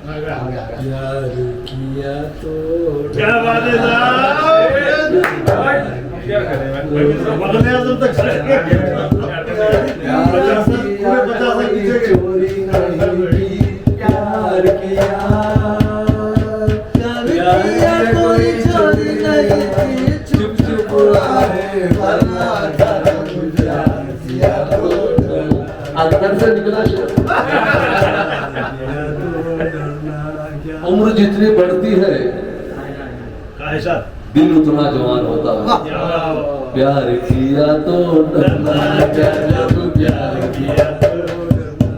प्यार किया तो क्या बात है साहब बगल आजम तक चोरी नहीं की, प्यार किया कोई चोरी नहीं की, चुप चुप आए वरना प्यार किया तो अंदर से निकला उम्र जितनी बढ़ती है दिल उतना जवान होता है। प्यार किया तो डरना क्या, जब प्यार किया तो डरना।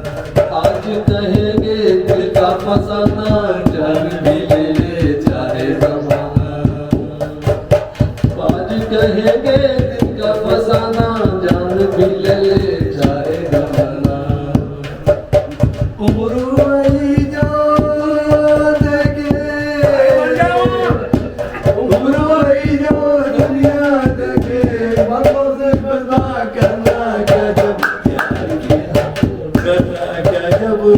आज कहेंगे दिल का फसाना, जान भी ले ले चाहे जमाना। आज कहेंगे दिल का फसाना, जान भी ले ले चाहे जमाना। उम्र वही जो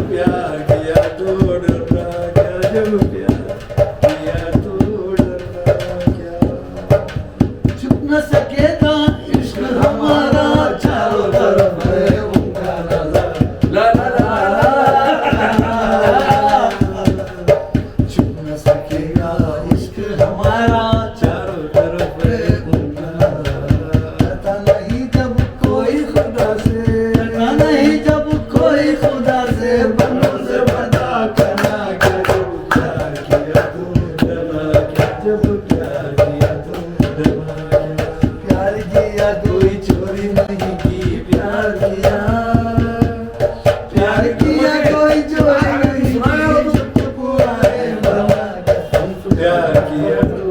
प्यार किया तो डरना क्या, जब प्यार किया तो डरना क्या। छुप न सकेगा इश्क हमारा, चारों तरफ है उनका नजर। ला ला ला छुप न सकेगा इश्क हमारा, चारों तरफ है उनका नजर। पता नहीं जब कोई खुदा से, पता नहीं जब कोई खुदा से बनों से बता करना क्या, जब प्यार किया तो डरना क्या, जब प्यार किया तो डरना क्या। प्यार किया कोई चोरी नहीं की, प्यार किया कोई चोरी नहीं की, चुप चुप आए वरना क्या। प्यार किया तो